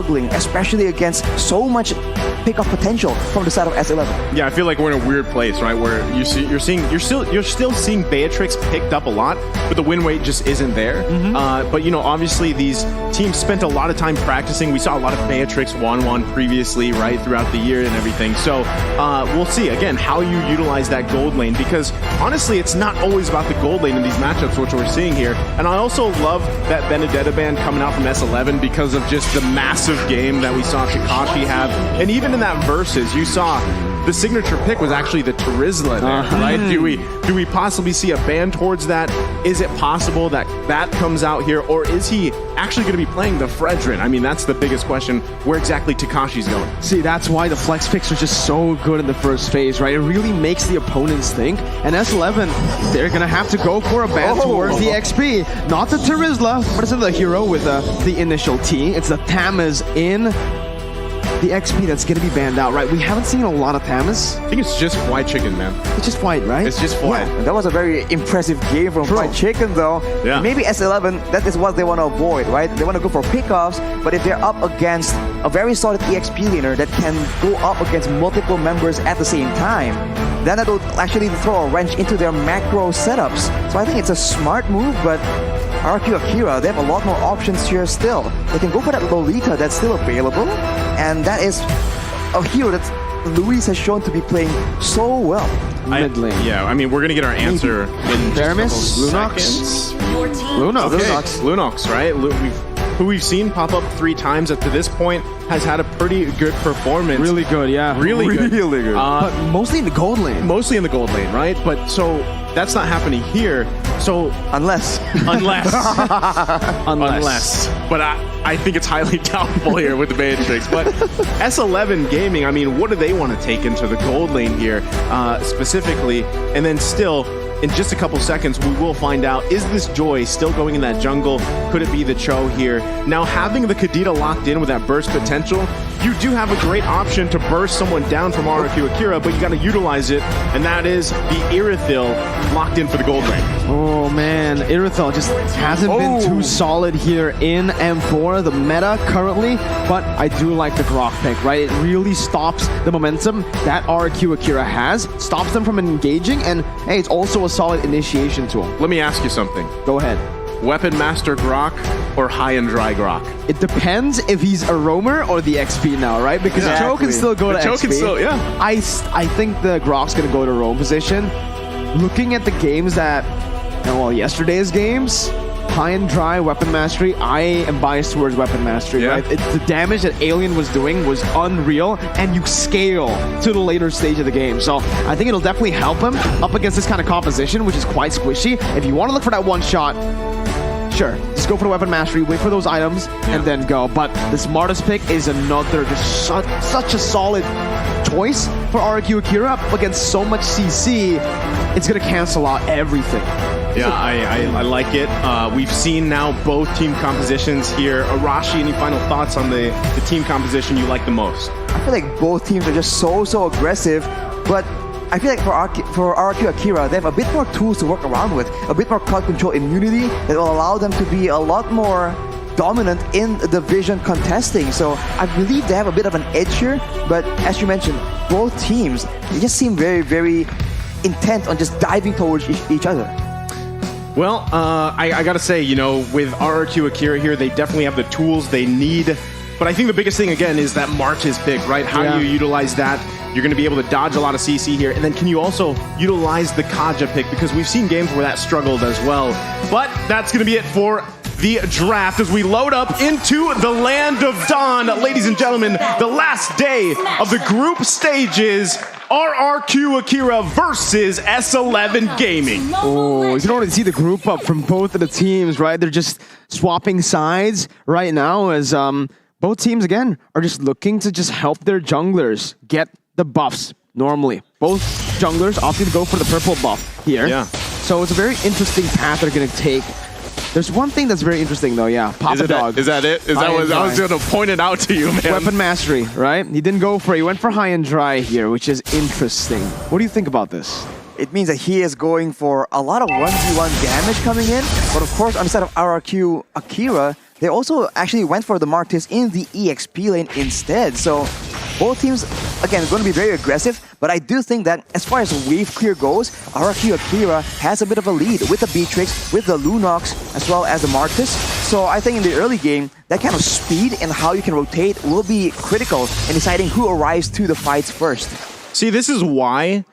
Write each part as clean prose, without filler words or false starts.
struggling, especially against so much pickup potential from the side of S11. Yeah, I feel like we're in a weird place, right? Where you're still seeing Beatrix picked up a lot, but the win rate just isn't there. But you know, obviously these teams spent a lot of time practicing. We saw a lot of Beatrix 1-1 previously, right, throughout the year and everything. So we'll see again how you utilize that gold lane, because honestly, it's not always about the gold lane in these matchups, which we're seeing here. And I also love that Benedetta band coming out from S11 because of just the massive game that we saw Takashi have, and even in that versus, you saw the signature pick was actually the Turizla there, right? Do we possibly see a ban towards that? Is it possible that that comes out here, or is he actually going to be playing the Fredrin? I mean, that's the biggest question, where exactly Takashi's going. See, that's why the flex picks are just so good in the first phase, right? It really makes the opponents think, and S11, they're going to have to go for a ban towards the XP. Not the Turizla, but it's the hero with the initial T. It's the Tamiz in the XP that's going to be banned out, right? We haven't seen a lot of Tamiz. I think it's just White Chicken, man. It's just White, right? It's just White. Yeah, that was a very impressive game from White Chicken, though. Yeah. Maybe S11, that is what they want to avoid, right? They want to go for pickoffs, but if they're up against a very solid EXP laner that can go up against multiple members at the same time, then that will actually throw a wrench into their macro setups. So I think it's a smart move, but RQ Akira, they have a lot more options here still. They can go for that Lolita that's still available, and that is a hero that Luis has shown to be playing so well. Mid lane. Yeah, I mean, we're going to get our answer in Paramis, just a couple Lunox? seconds. Lunox. Okay. Lunox, right? Who we've seen pop up 3 times up to this point, has had a pretty good performance. Really good, yeah. Really good. Really good. But mostly in the gold lane. Mostly in the gold lane, right? But so that's not happening here. So Unless. Unless. But I think it's highly doubtful here with the Beatrix. But S11 Gaming, I mean, what do they want to take into the gold lane here specifically? And then still, in just a couple seconds, we will find out, is this Joy still going in that jungle? Could it be the Cho here? Now, having the Kadita locked in with that burst potential, you do have a great option to burst someone down from RQ Akira, but you got to utilize it, and that is the Irithil locked in for the gold lane. Oh man, Irithil just hasn't been too solid here in M4, the meta currently, but I do like the Grok pick, right? It really stops the momentum that RQ Akira has, stops them from engaging, and hey, it's also a solid initiation tool. Let me ask you something. Go ahead. Weapon Master Grok or High and Dry Grok? It depends if he's a roamer or the XP now, right? Because the Cho can still go to Cho XP. can still, yeah. I think the Grok's going to go to roam position. Looking at the games that, well, yesterday's games, High and Dry, Weapon Mastery, I am biased towards Weapon Mastery, right? The damage that Alien was doing was unreal, and you scale to the later stage of the game. So I think it'll definitely help him up against this kind of composition, which is quite squishy. If you want to look for that one shot, sure, just go for the Weapon Mastery, wait for those items, and then go. But the smartest pick is another, just such a solid choice for RQ Akira up against so much CC. It's going to cancel out everything. Yeah, I like it. We've seen now both team compositions here. Arashi, any final thoughts on the team composition you like the most? I feel like both teams are just so aggressive, but I feel like for RQ Akira, they have a bit more tools to work around with, a bit more crowd control immunity that will allow them to be a lot more dominant in the vision contesting. So I believe they have a bit of an edge here, but as you mentioned, both teams, they just seem very intent on just diving towards each other. Well, I gotta say, you know, with RQ Akira here, they definitely have the tools they need. But I think the biggest thing, again, is that Marches pick, right? How do you utilize that? You're going to be able to dodge a lot of CC here. And then can you also utilize the Kaja pick? Because we've seen games where that struggled as well. But that's going to be it for the draft as we load up into the Land of Dawn. Ladies and gentlemen, the last day of the group stages. RQ Akira versus S11 Gaming. Oh, you can already see the group up from both of the teams, right? They're just swapping sides right now as both teams, again, are just looking to just help their junglers get the buffs normally. Both junglers opting to go for the purple buff here. Yeah. So it's a very interesting path they're going to take. There's one thing that's very interesting, though, yeah. Papa Dog. Is that it? Is that what I was going to point it out to you, man? Weapon Mastery, right? He didn't go for it. He went for High and Dry here, which is interesting. What do you think about this? It means that he is going for a lot of 1v1 damage coming in, but of course on the side of RQ Akira, they also actually went for the Martis in the EXP lane instead. So both teams, again, going to be very aggressive, but I do think that as far as wave clear goes, RRQ Akira has a bit of a lead with the Beatrix, with the Lunox, as well as the Martis. So I think in the early game, that kind of speed and how you can rotate will be critical in deciding who arrives to the fights first. See, this is why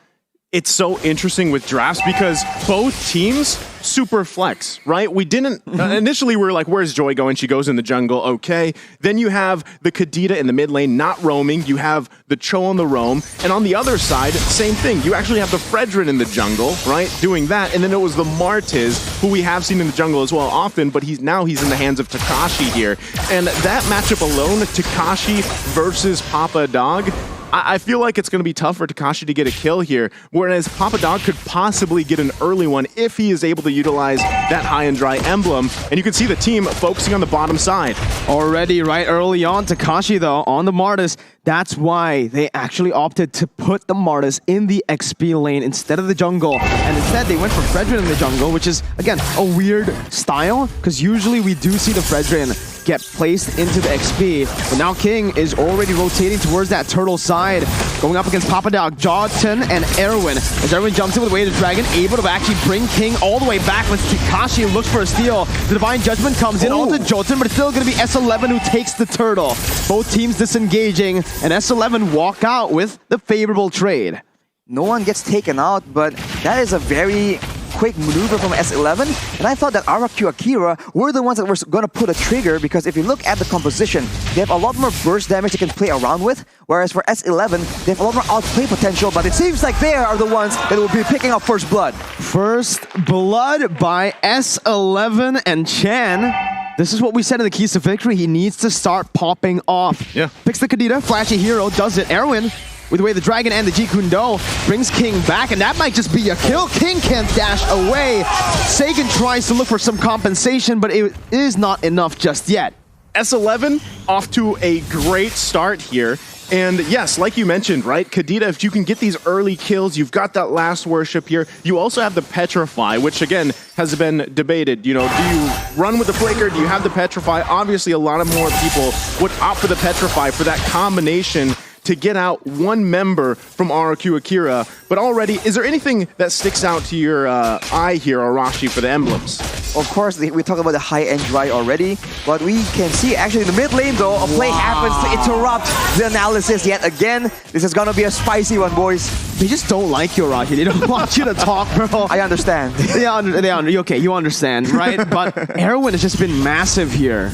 it's so interesting with drafts, because both teams super flex, right? We didn't initially we were like, where's Joy going? She goes in the jungle, okay. Then you have the Kadita in the mid lane not roaming. You have the Cho on the roam, and on the other side, same thing. You actually have the Fredrin in the jungle, right, doing that, and then it was the Martiz, who we have seen in the jungle as well often, but he's in the hands of Takashi here, and that matchup alone, Takashi versus Papa Dog, I feel like it's going to be tough for Takashi to get a kill here, whereas Papa Dog could possibly get an early one if he is able to utilize that high and dry emblem. And you can see the team focusing on the bottom side. Already right early on, Takashi though, on the Martis. That's why they actually opted to put the Martis in the XP lane instead of the jungle. And instead, they went for Fredrin in the jungle, which is, again, a weird style, because usually we do see the Fredrin get placed into the XP. But now King is already rotating towards that turtle side, going up against Papa Dog, Jawton, and Erwin. As Erwin jumps in with Way of the Dragon, able to actually bring King all the way back when Takashi looks for a steal. The Divine Judgment comes in onto Jawton, but it's still going to be S11 who takes the turtle. Both teams disengaging, and S11 walk out with the favorable trade. No one gets taken out, but that is a very quick maneuver from S11, and I thought that RRQ Akira were the ones that were going to put a trigger, because if you look at the composition, they have a lot more burst damage they can play around with, whereas for S11, they have a lot more outplay potential, but it seems like they are the ones that will be picking up first blood. First blood by S11 and Chan. This is what we said in the keys to victory. He needs to start popping off. Yeah. Picks the Kadita, flashy hero, does it. Erwin, with the way the Dragon and the Jikundo, brings King back, and that might just be a kill. King can't dash away. Sagan tries to look for some compensation, but it is not enough just yet. S11 off to a great start here. And yes, like you mentioned, right, Kadita, if you can get these early kills, you've got that last worship here. You also have the Petrify, which again has been debated. You know, do you run with the Flicker? Do you have the Petrify? Obviously, a lot of more people would opt for the Petrify for that combination to get out one member from RRQ Akira. But already, is there anything that sticks out to your eye here, Arashi, for the emblems? Of course, we talked about the high-end dry already, but we can see actually in the mid lane though, a play happens to interrupt the analysis yet again. This is gonna be a spicy one, boys. They just don't like you, Rocky. They don't want you to talk, bro. I understand. Okay, you understand, right? But Erwin has just been massive here.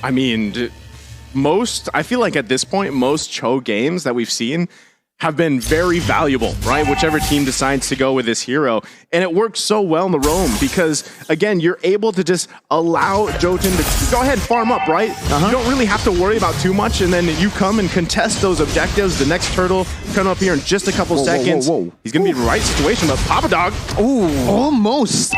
I mean, I feel like at this point, most Cho games that we've seen have been very valuable, right? Whichever team decides to go with this hero. And it works so well in the roam because, again, you're able to just allow Jotun to go ahead and farm up, right? You don't really have to worry about too much, and then you come and contest those objectives. The next turtle come up here in just a couple seconds. He's going to be in the right situation, but Papa Dog. Ooh, almost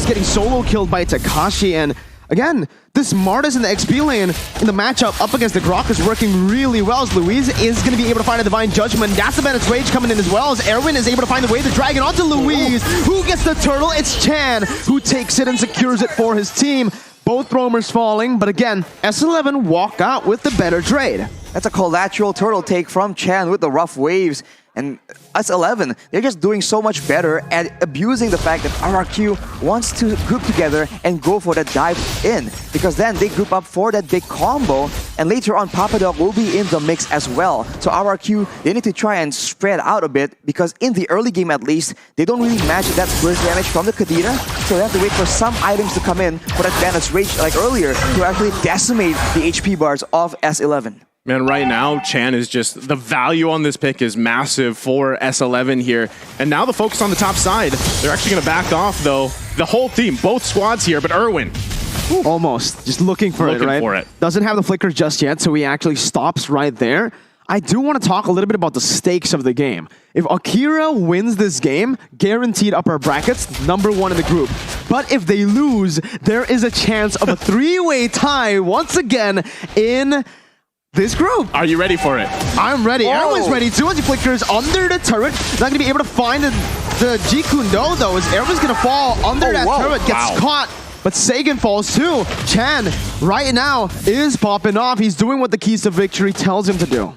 getting solo killed by Takashi. And again, this Martis in the XP lane in the matchup up against the Grok is working really well, as Louise is going to be able to find a Divine Judgment. That's the Bennett's Rage coming in as well, as Erwin is able to find the way the Dragon onto Louise. Who gets the turtle? It's Chan who takes it and secures it for his team. Both roamers falling, but again, S11 walk out with the better trade. That's a collateral turtle take from Chan with the rough waves. And S11, they're just doing so much better at abusing the fact that RRQ wants to group together and go for that dive in, because then they group up for that big combo, and later on Papa Dog will be in the mix as well. So RRQ, they need to try and spread out a bit, because in the early game at least, they don't really match that burst damage from the Kadita, so they have to wait for some items to come in for that Bandit's Rage like earlier to actually decimate the HP bars of S11. Man, right now, Chan is just, the value on this pick is massive for S11 here. And now the focus on the top side. They're actually going to back off, though. The whole team, both squads here, but Erwin. Almost. Just looking for it, right? Doesn't have the flicker just yet, so he actually stops right there. I do want to talk a little bit about the stakes of the game. If Akira wins this game, guaranteed upper brackets, #1 in the group. But if they lose, there is a chance of a three-way tie once again in this group. Are you ready for it? I'm ready. Erwin's ready too, as he flickers under the turret. Not going to be able to find the Jikundo, though, as Erwin's going to fall under that turret, gets caught. but Sagan falls too. Chan right now is popping off. He's doing what the keys to victory tells him to do.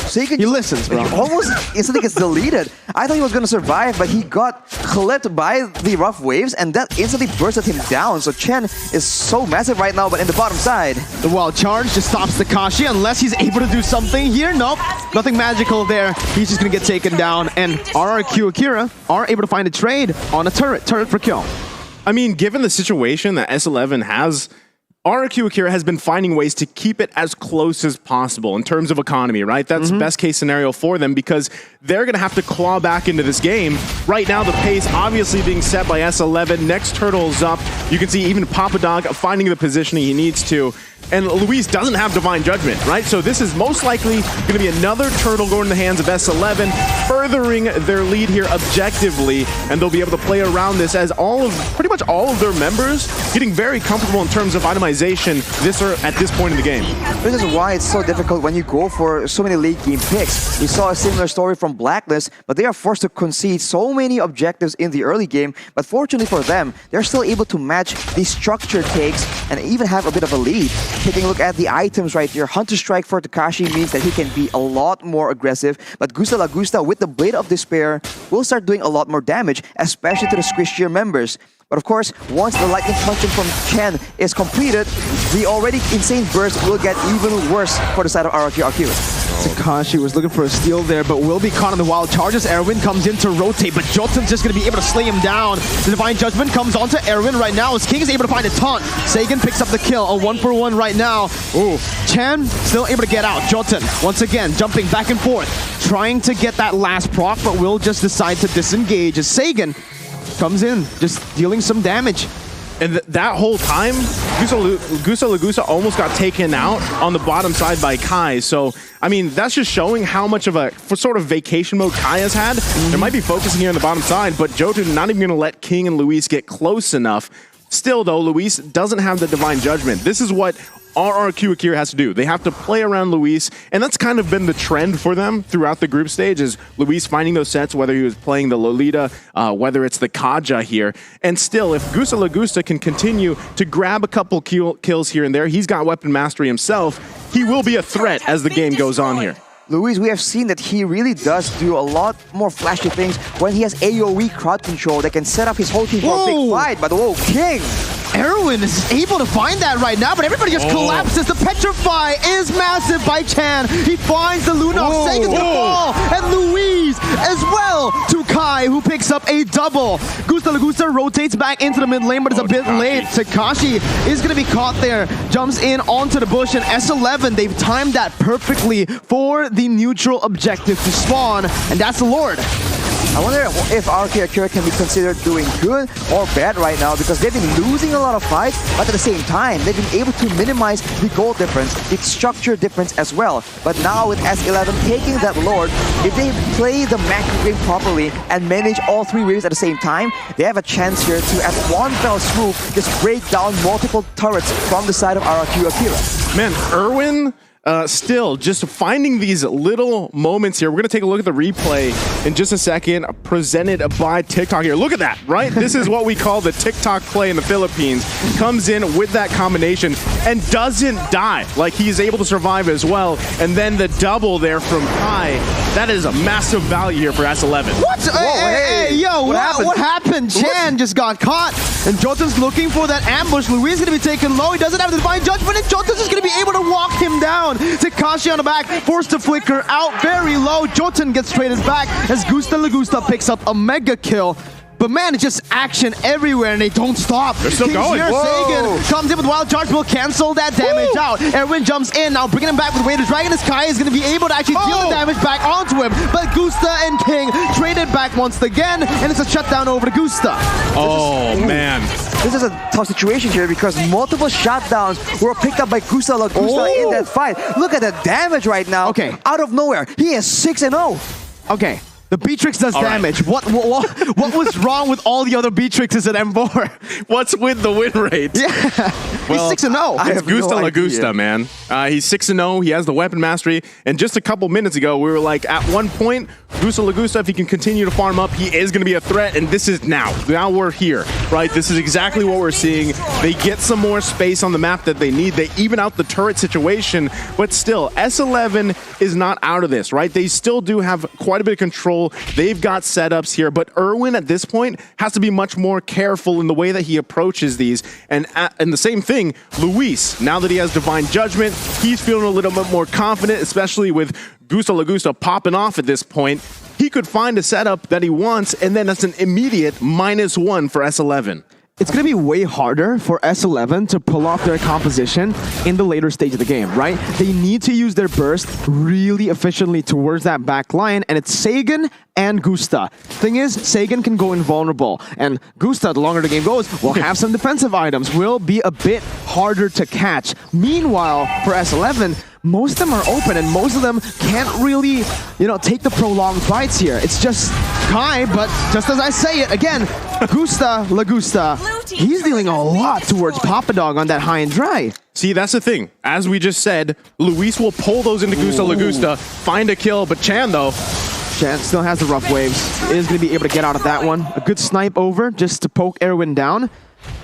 Sagan, He listens, bro. almost instantly gets deleted. I thought he was going to survive, but he got clipped by the rough waves, and that instantly bursted him down. So Chen is so massive right now, but in the bottom side. The wild charge just stops Takashi unless he's able to do something here. Nope, nothing magical there. He's just going to get taken down, and RRQ Akira are able to find a trade on a turret for kill. I mean, given the situation that S11 has, RRQ Akira has been finding ways to keep it as close as possible in terms of economy, right? That's best case scenario for them because they're going to have to claw back into this game. Right now, the pace obviously being set by S11. Next turtle's up. You can see even Papa Dog finding the positioning he needs to. And Luis doesn't have Divine Judgment, right? So this is most likely going to be another turtle going in the hands of S11, furthering their lead here objectively, and they'll be able to play around this as pretty much all of their members getting very comfortable in terms of itemization at this point in the game. This is why it's so difficult when you go for so many late game picks. We saw a similar story from Blacklist, but they are forced to concede so many objectives in the early game. But fortunately for them, they're still able to match the structure takes and even have a bit of a lead. Taking a look at the items right here, Hunter Strike for Takashi means that he can be a lot more aggressive, but Gusta Lagusta with the Blade of Despair will start doing a lot more damage, especially to the squishier members. But of course, once the Lightning Punch from Chen is completed, the already insane burst will get even worse for the side of RRQ Akira. Takashi was looking for a steal there, but will be caught on the wild charges. Erwin comes in to rotate, but Jotun's just going to be able to slay him down. The Divine Judgment comes onto Erwin right now as King is able to find a taunt. Sagan picks up the kill, a 1-for-1 right now. Ooh, Chan still able to get out. Jotun, once again, jumping back and forth, trying to get that last proc, but will just decide to disengage as Sagan comes in, just dealing some damage. And that whole time, Gusta Lagusa almost got taken out on the bottom side by Kai. So, I mean, that's just showing how much of a sort of vacation mode Kai has had. There might be focusing here on the bottom side, but Jotun not even going to let King and Luis get close enough. Still, though, Luis doesn't have the Divine Judgment. This is what RRQ Akira has to do. They have to play around Luis, and that's kind of been the trend for them throughout the group stage, is Luis finding those sets, whether he was playing the Lolita, whether it's the Kaja here. And still, if Gusta Lagusta can continue to grab a couple kills here and there, he's got weapon mastery himself, he will be a threat as the game goes on here. Luis, we have seen that he really does do a lot more flashy things when he has AoE crowd control that can set up his whole team for a big fight. But whoa, King! Erwin is able to find that right now, but everybody just collapses. The Petrify is massive by Chan. He finds the Lunox, Sagan's gonna fall, and Luis as well to Kai, who picks up a double. Gusta Lagusta rotates back into the mid lane, but it's a bit late. Takashi is gonna be caught there, jumps in onto the bush, and S11, they've timed that perfectly for the neutral objective to spawn, and that's the Lord. I wonder if RRQ Akira can be considered doing good or bad right now, because they've been losing a lot of fights, but at the same time, they've been able to minimize the goal difference, the structure difference as well. But now with S11 taking that Lord, if they play the macro game properly and manage all three waves at the same time, they have a chance here to, at one fell swoop, just break down multiple turrets from the side of RRQ Akira. Man, Erwin... still, just finding these little moments here. We're going to take a look at the replay in just a second, presented by TikTok here. Look at that, right? This is what we call the TikTok play in the Philippines. Comes in with that combination and doesn't die. Like, he's able to survive as well. And then the double there from Kai. That is a massive value here for S11. What? Hey, yo, what happened? Chan just got caught, and Jotun's looking for that ambush. Luis is going to be taken low. He doesn't have the Divine Judgment, and Jotun's just going to be able to walk him down. Takashi on the back, forced to flicker out very low. Jotun gets traded back as Gusta Lagusta picks up a mega kill. But man, it's just action everywhere, and they don't stop. They're still going. Sagan comes in with Wild Charge, will cancel that damage out. Erwin jumps in, now bringing him back with Way to Dragon. As Kai is going to be able to actually deal the damage back onto him. But Gusta and King traded back once again, and it's a shutdown over to Gusta. Man. This is a tough situation here because multiple shutdowns were picked up by Gusta Lagusta in that fight. Look at the damage right now. Okay. Out of nowhere, he is 6-0. Okay. The Beatrix does All right. damage. What was wrong with all the other Beatrixes at M4? What's with the win rate? Yeah. Well, He's 6-0. I It's have no Gusta La idea. Gusta, man. He's 6-0. He has the weapon mastery. And just a couple minutes ago, we were like, at one point, Gusta La Gusta, if he can continue to farm up, he is going to be a threat. And this is now. Now we're here, right? This is exactly what we're seeing. They get some more space on the map that they need. They even out the turret situation. But still, S11 is not out of this, right? They still do have quite a bit of control. They've got setups here. But Erwin, at this point, has to be much more careful in the way that he approaches these. And the same thing, Luis, now that he has Divine Judgment, he's feeling a little bit more confident, especially with Gusta La Gusta popping off at this point. He could find a setup that he wants, and then that's an immediate -1 for S11. It's going to be way harder for S11 to pull off their composition in the later stage of the game, right? They need to use their burst really efficiently towards that back line, and it's Sagan and Gusta. Thing is, Sagan can go invulnerable, and Gusta, the longer the game goes, will have some defensive items, will be a bit harder to catch. Meanwhile, for S11, most of them are open, and most of them can't really, take the prolonged fights here. It's just Kai, but just as I say it, again, Gusta La Gusta, he's dealing a lot towards Papa Dog on that high and dry. See, that's the thing. As we just said, Luis will pull those into Gusta La Gusta, find a kill, but Chan, though, Chan still has the rough waves. Is going to be able to get out of that one. A good snipe over just to poke Erwin down,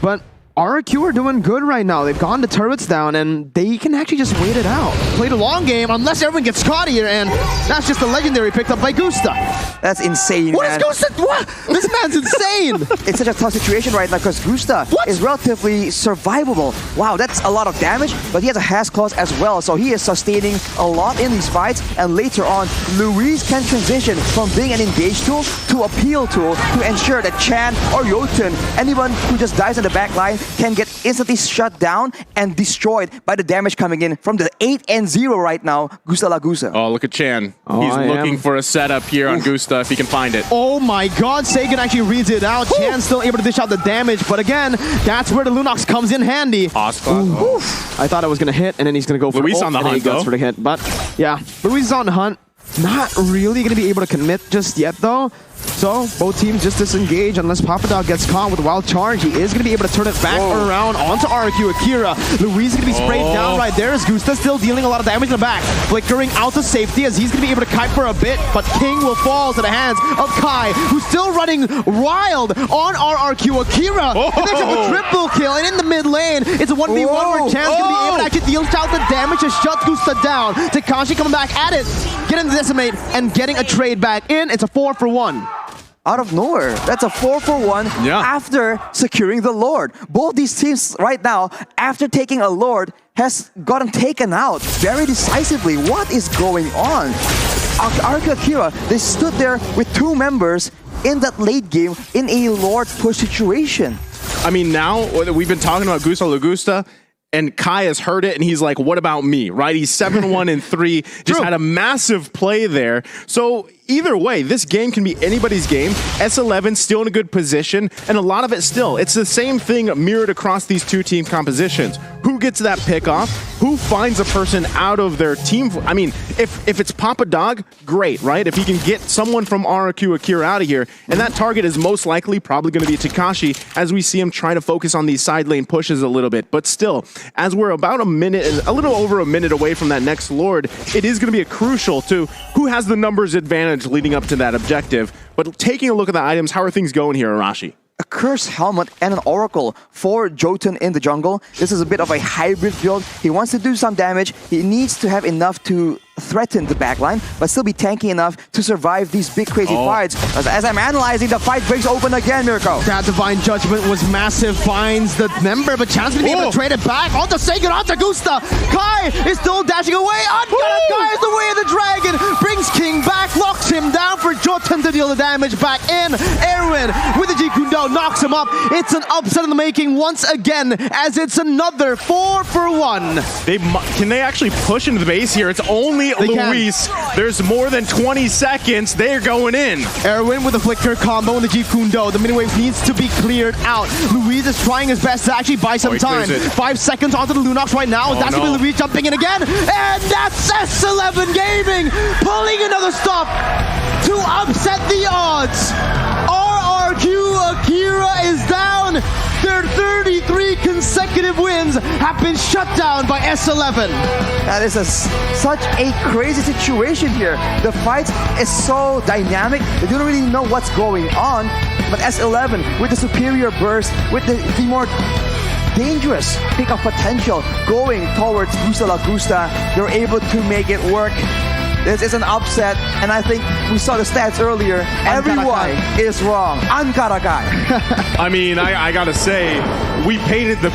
but RRQ are doing good right now. They've gone the turrets down, and they can actually just wait it out. Play the long game, unless everyone gets caught here, and that's just a legendary picked up by Gusta. That's insane, What man. is Gusta? What? This man's insane. It's such a tough situation right now because Gusta is relatively survivable. Wow, that's a lot of damage, but he has a has clause as well, so he is sustaining a lot in these fights. And later on, Luis can transition from being an engage tool to a peel tool to ensure that Chan or Jotun, anyone who just dies in the back line, can get instantly shut down and destroyed by the damage coming in from the 8-0 right now, Gusta La Gusta. oh, look at Chan. Oh, He's I looking am. for a setup here on Gusta if he can find it. Oh my god, Sagan actually reads it out. Chan's still able to dish out the damage, but again, that's where the Lunox comes in handy. I thought I was going to hit, and then he's going to go for Luis ult, on the and then he hunt, goes though. for the hit. But yeah, Luis is on the hunt. Not really going to be able to commit just yet, though. So, both teams just disengage unless Papa Dog gets caught with a wild charge. He is going to be able to turn it back around onto RQ Akira. Luis is going to be sprayed down right there as Gusta still dealing a lot of damage in the back. Flickering out to safety as he's going to be able to kite for a bit, but King will fall to the hands of Kai, who's still running wild on RRQ Akira. And picks up a triple kill, and in the mid lane, it's a 1v1 where Chan's going to be able to actually deal out the damage to shut Gusta down. Takashi coming back at it, getting the decimate, and getting a trade back in. It's a 4-for-1. Out of nowhere. That's a 4-for-1 after securing the Lord. Both these teams right now, after taking a Lord, has gotten taken out very decisively. What is going on? RRQ Akira, they stood there with 2 members in that late game in a Lord push situation. I mean, now we've been talking about Gusta La Gusta, and Kai has heard it, and he's like, what about me, right? He's 7-1-3, just had a massive play there. So either way, this game can be anybody's game. S11 still in a good position, and a lot of it still. It's the same thing mirrored across these two team compositions. Who gets that pick off? Who finds a person out of their team? I mean, if it's Papa Dog, great, right? If he can get someone from RRQ Akira out of here, and that target is most likely probably going to be Takashi, as we see him trying to focus on these side lane pushes a little bit. But still, as we're about a little over a minute away from that next Lord, it is going to be a crucial to who has the numbers advantage leading up to that objective. But taking a look at the items, how are things going here, Arashi? A Cursed Helmet and an Oracle for Jotun in the jungle. This is a bit of a hybrid build. He wants to do some damage. He needs to have enough to threaten the backline, but still be tanky enough to survive these big crazy fights. As I'm analyzing, the fight breaks open again, Mirko. That Divine Judgment was massive, finds the member, but Chan's gonna be able to trade it back onto Sagan, onto Gusta. Kai is still dashing away. Kai is the way of the dragon, brings King back, locks him down for Jotun to deal the damage back in. Erwin with the Jikundo knocks him up. It's an upset in the making once again, as it's another 4-for-1. Can they actually push into the base here? It's only Luis. There's more than 20 seconds. They're going in. Erwin with a flicker combo in the Jeep Kundo. The mini wave needs to be cleared out. Luis is trying his best to actually buy some time. 5 seconds onto the Lunox right now. That's going to be Luis jumping in again. And that's S11 Gaming pulling another stop to upset the odds. RRQ Akira is down. Their 33 consecutive wins have been shut down by S11. That is such a crazy situation here. The fight is so dynamic. They don't really know what's going on. But S11, with the superior burst, with the more dangerous pick of potential going towards Gusta La Gusta, they're able to make it work. This is an upset, and I think we saw the stats earlier. Everyone is wrong. Ankarakai. I mean, I gotta say, we painted the